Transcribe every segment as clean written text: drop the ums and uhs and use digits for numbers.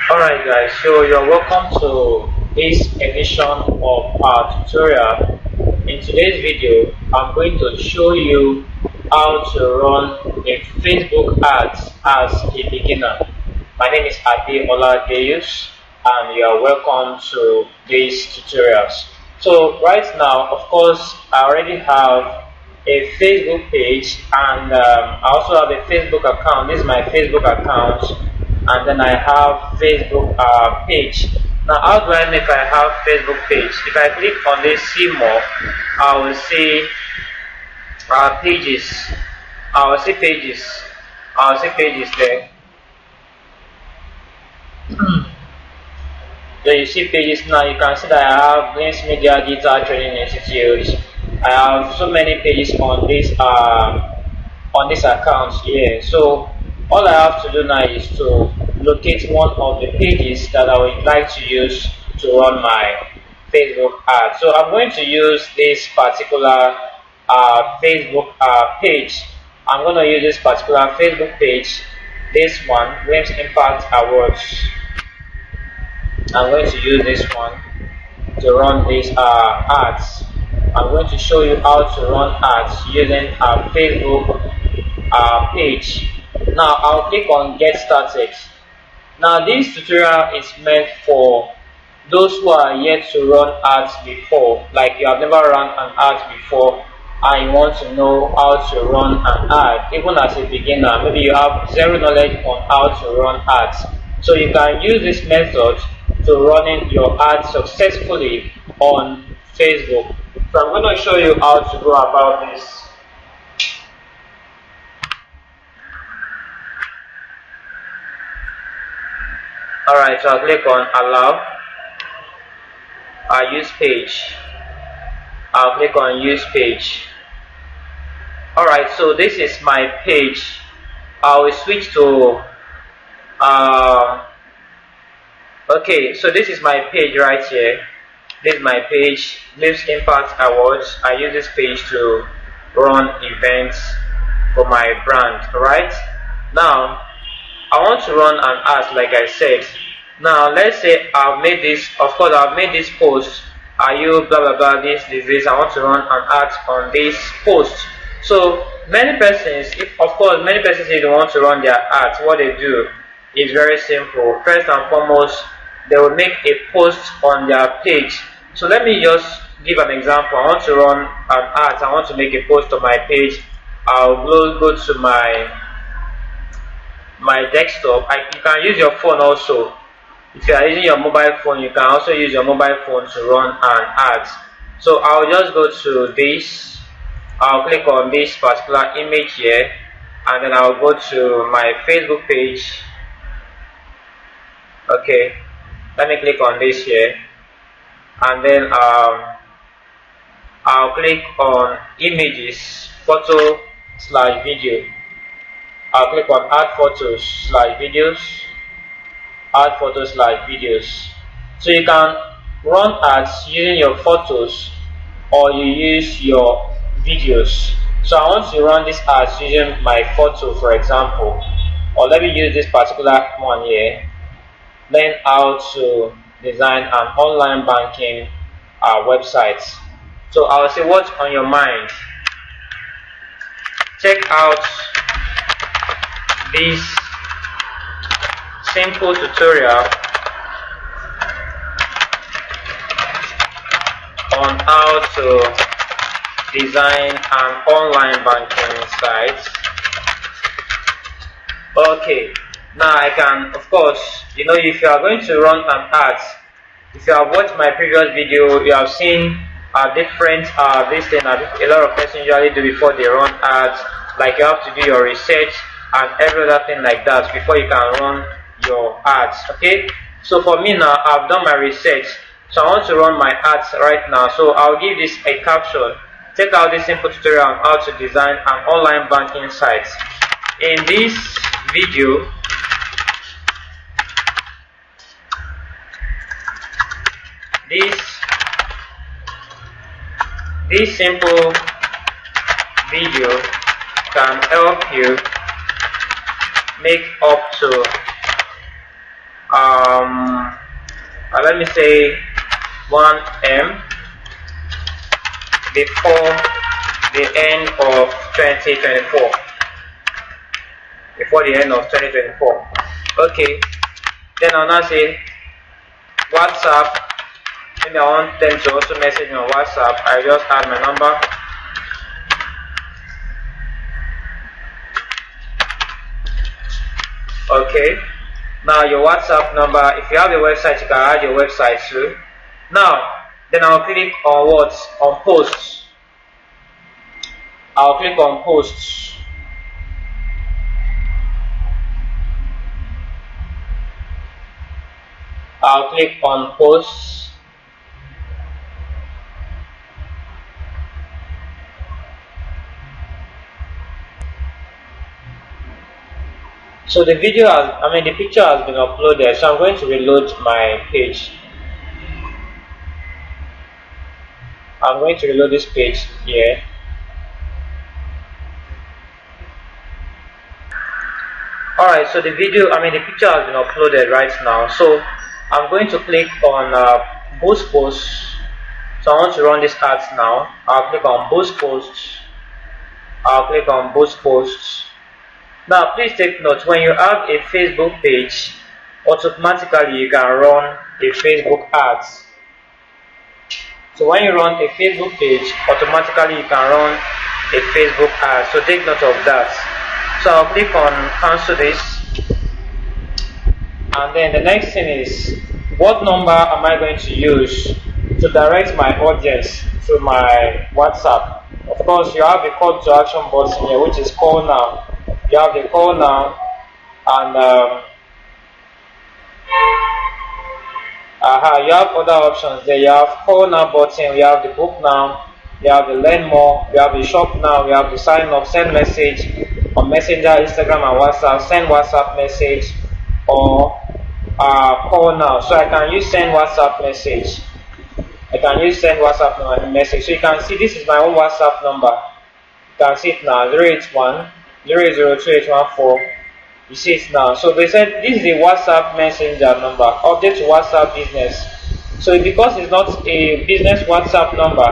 Alright guys, so you're welcome to this edition of our tutorial. In today's video, I'm going to show you how to run a Facebook ads as a beginner. My name is Adeola Deus and you are welcome to these tutorials. So right now, of course, I already have a Facebook page and I also have a Facebook account. This is my Facebook account, and then I have Facebook page. Now, how do I know if I have Facebook page? If I click on this see more, I will see pages. I will see pages. I will see pages there. So you see pages now. You can see that I have Links Media Digital Training Institute. I have so many pages on this account here. So all I have to do now is to locate one of the pages that I would like to use to run my Facebook ad. So I'm going to use this particular Facebook page. I'm going to use this particular Facebook page, this one, Games Impact Awards. I'm going to use this one to run these ads. I'm going to show you how to run ads using a Facebook page. Now I'll click on Get Started. Now this tutorial is meant for those who are yet to run ads before, like you have never run an ad before and you want to know how to run an ad. Even as a beginner, maybe you have zero knowledge on how to run ads. So you can use this method to running your ad successfully on Facebook. So I'm going to show you how to go about this. Alright, so I'll click on Allow. I'll use page. I'll click on Use Page. Alright, so this is my page. I will switch to okay, so this is my page right here. This is my page, Lives Impact Awards. I use this page to run events for my brand. Alright, now I want to run an ad like I said. Now let's say I've made this, of course I've made this post. Are you blah blah blah this. I want to run an ad on this post. So many persons, many persons if they want to run their ads, what they do is very simple. First and foremost, they will make a post on their page. So let me just give an example. I want to run an ad. I want to make a post on my page. I'll go to my desktop. You can use your phone also. If you are using your mobile phone, you can also use your mobile phone to run an ad. So I'll just go to this. I'll click on this particular image here, and then I'll go to my Facebook page. Okay, let me click on this here, and then I'll click on images, photo / video. I'll click on add photos / videos, add photos / videos. So you can run ads using your photos or you use your videos. So I want to run this ads using my photo, for example, or let me use this particular one here. Learn how to design an online banking website. So I'll say, what's on your mind? Check out this simple tutorial on how to design an online banking site. Okay, now I can, of course, if you are going to run an ad, if you have watched my previous video, you have seen different this thing that a lot of persons usually do before they run ads. Like you have to do your research and every other thing like that before you can run your ads. Okay, so for me now, I've done my research, so I want to run my ads right now. So I'll give this a caption. Check out this simple tutorial on how to design an online banking site. In this video, this simple video can help you make up to let me say 1M before the end of 2024. Before the end of 2024. Okay. Then I'll now say WhatsApp. Maybe I want them to also message me on WhatsApp. I just add my number. Okay. Now your WhatsApp number. If you have a website, you can add your website too. Now, then I'll click on what? On posts. I'll click on posts. I'll click on posts. So the video the picture has been uploaded, so I'm going to reload my page. I'm going to reload this page here. Alright, so the picture has been uploaded right now. So I'm going to click on boost posts. So I want to run this ads now. I'll click on boost posts. I'll click on boost posts. Now please take note, when you have a Facebook page, automatically you can run a Facebook ads. So when you run a Facebook page, automatically you can run a Facebook ad. So take note of that. So I'll click on cancel this. And then the next thing is, what number am I going to use to direct my audience to my WhatsApp? Of course, you have the call to action button here, which is call now. You have the call now, and you have other options there. You have call now button, you have the book now, you have the learn more, you have the shop now, you have the sign up, send message on Messenger, Instagram and WhatsApp, send WhatsApp message, or call now. So I can use send WhatsApp message. I can use send WhatsApp message. So you can see this is my own WhatsApp number. You can see it now, 081 002 You see it now. So they said this is a WhatsApp messenger number. Update to WhatsApp business. So because it's not a business WhatsApp number,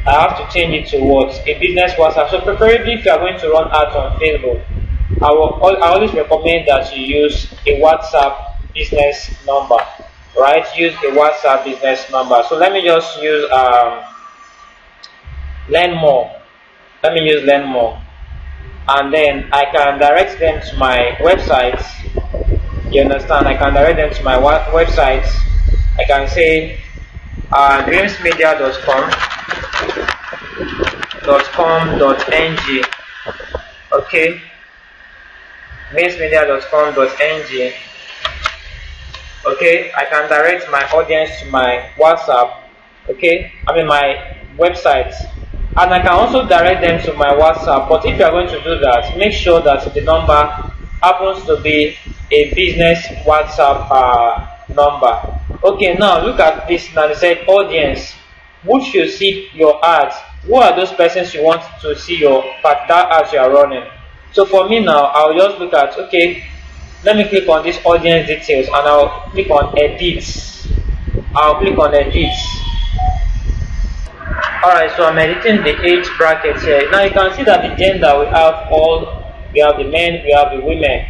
I have to change it to what? A business WhatsApp. So preferably if you are going to run ads on Facebook, I always recommend that you use a WhatsApp business number. Right? Use a WhatsApp business number. So let me just use learn more. Let me use learn more. And then I can direct them to my websites. You understand? I can direct them to my websites. I can say dreamsmedia.com.ng. Okay, dreamsmedia.com.ng. Okay, I can direct my audience to my WhatsApp. Okay, my website. And I can also direct them to my WhatsApp. But if you are going to do that, make sure that the number happens to be a business WhatsApp number. Okay, now look at this. Now they said audience, who should see your ads? Who are those persons you want to see that ads you are running? So for me now, I'll just look at, okay, let me click on this audience details and I'll click on edit. I'll click on edit. Alright, so I'm editing the age bracket here. Now you can see that the gender we have the men, we have the women.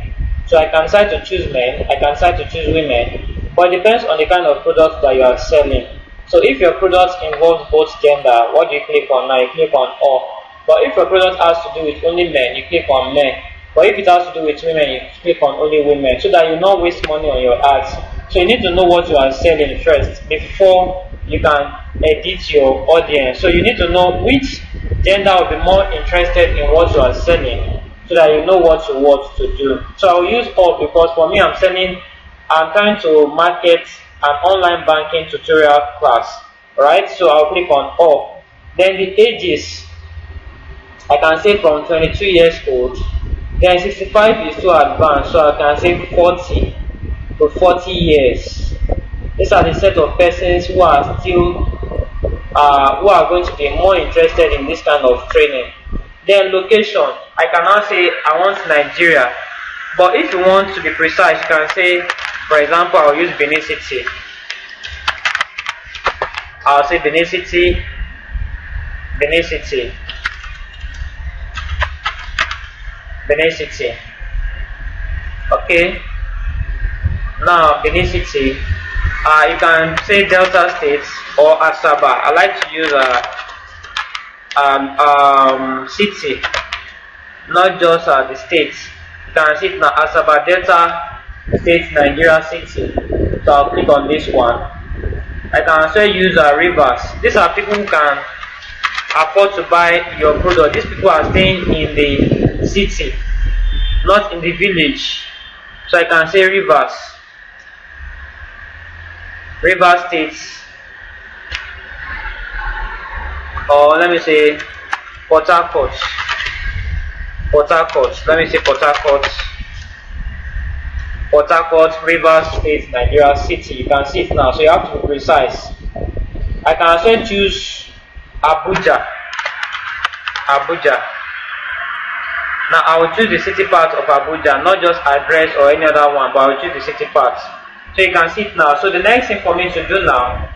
So I can decide to choose men, I can decide to choose women, but it depends on the kind of product that you are selling. So if your product involves both gender, what do you click on now? You click on all. But if your product has to do with only men, you click on men. But if it has to do with women, you click on only women, so that you not waste money on your ads. So you need to know what you are selling first before you can edit your audience. So you need to know which gender will be more interested in what you are selling, so that you know what to do. So I will use all because for me I'm trying to market an online banking tutorial class. Right? So I'll click on all. Then the ages, I can say from 22 years old. Then 65 is too advanced, so I can say 40 to 40 years. These are the set of persons who are still who are going to be more interested in this kind of training. Then location, I can now say I want Nigeria, but if you want to be precise, you can say For example, I'll use Benin City. I'll say Benin City, Benin City, Benin City. Okay. Now Benin City. You can say Delta State or Asaba. I like to use city, not just the states. You can see it now, Asaba Delta State, Nigeria City. So I'll click on this one. I can also use rivers. These are people who can afford to buy your product. These people are staying in the city, not in the village. So I can say rivers, river states, or let me say Port Harcourt. Port Harcourt. Let me say Port Harcourt. Port Harcourt, River State, Nigeria City. You can see it now, so you have to be precise. I can also choose Abuja. Abuja. Now I will choose the city part of Abuja, not just address or any other one, but I will choose the city part. So you can see it now. So the next thing for me to do now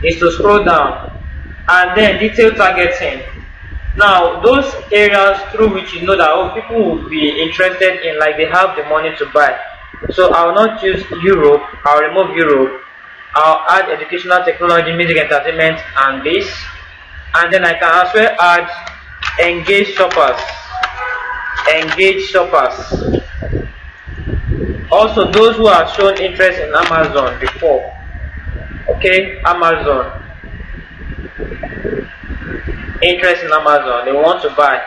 is to scroll down and then detail targeting. Now those areas through which you know that people will be interested in, like they have the money to buy. So I will not choose Europe. I'll remove Europe. I'll add educational, technology, music, entertainment, and this. And then I can also add engaged shoppers. Engaged shoppers. Also those who have shown interest in Amazon before. Okay, Amazon. Interest in Amazon, they want to buy.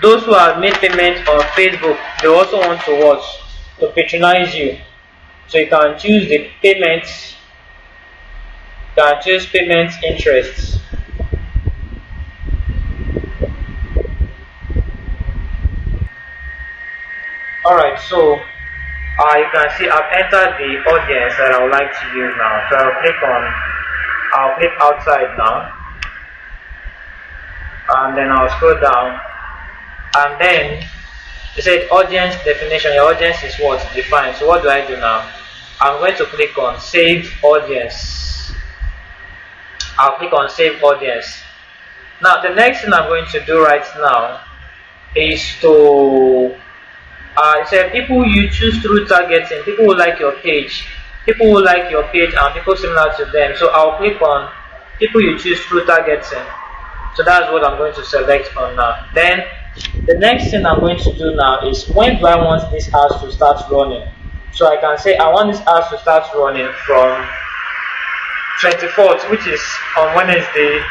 Those who have made payments on Facebook, they also want to watch, to patronize you. So you can choose the payments. You can choose payments interests. Alright, so you can see I've entered the audience that I would like to use now. So I'll click outside now. And then I'll scroll down, and then it said audience definition. Your audience is what? Defined. So what do I do now? I'm going to click on save audience. I'll click on save audience. Now the next thing I'm going to do right now is to it said people you choose through targeting, people who like your page, people who like your page and people similar to them. So I'll click on people you choose through targeting. So that's what I'm going to select on now. Then the next thing I'm going to do now is, when do I want this ads to start running? So I can say I want this ads to start running from 24th, which is on Wednesday,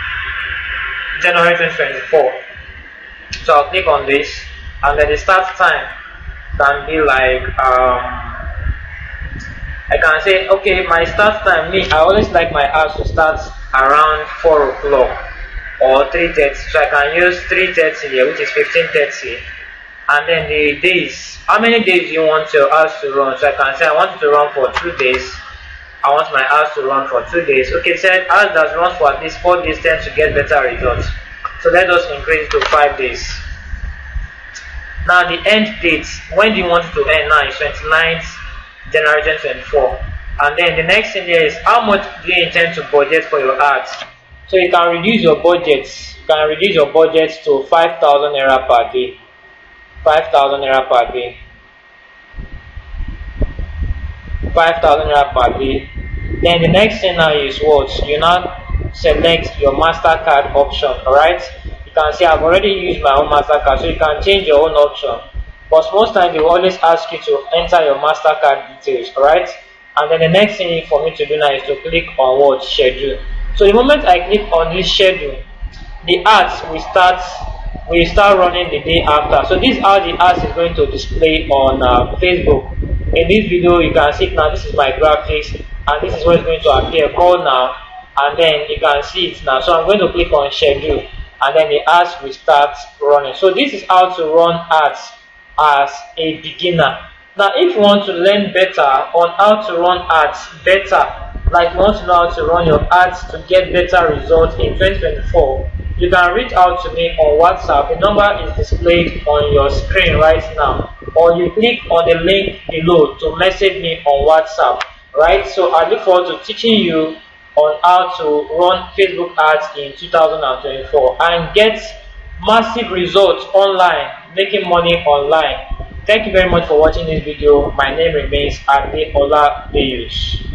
January 2024. So I'll click on this, and then the start time can be like I can say, okay, my start time, I always like my ads to start around 4 o'clock. Or 3:30, so I can use 3:30 here, which is 15:30. And then the days, how many days do you want your ads to run? So I can say I want it to run for 2 days. I want my ads to run for 2 days. Okay, said ads that run for at least 4 days tend to get better results. So let us increase to 5 days. Now the end date, when do you want it to end? Now is 29th January 2024. And then the next thing here is, how much do you intend to budget for your ads? So you can reduce your budget. You can reduce your budget to 5,000 naira per day. 5,000 naira per day. 5,000 naira per day. Then the next thing now is what? You now select your MasterCard option. Alright? You can see I've already used my own MasterCard, so you can change your own option. But most times they will always ask you to enter your MasterCard details. Alright? And then the next thing for me to do now is to click on what? Schedule. So the moment I click on this schedule, the ads will start running the day after. So these are the ads is going to display on Facebook. In this video, you can see it now. This is my graphics, and this is what is going to appear. Call now, and then you can see it now. So I'm going to click on schedule, and then the ads will start running. So this is how to run ads as a beginner. Now, if you want to learn better on how to run ads better, like you want to know how to run your ads to get better results in 2024, you can reach out to me on WhatsApp. The number is displayed on your screen right now, or you click on the link below to message me on WhatsApp. Right, so I look forward to teaching you on how to run Facebook ads in 2024 and get massive results online, making money online. Thank you very much for watching this video. My name remains Adeola Deus.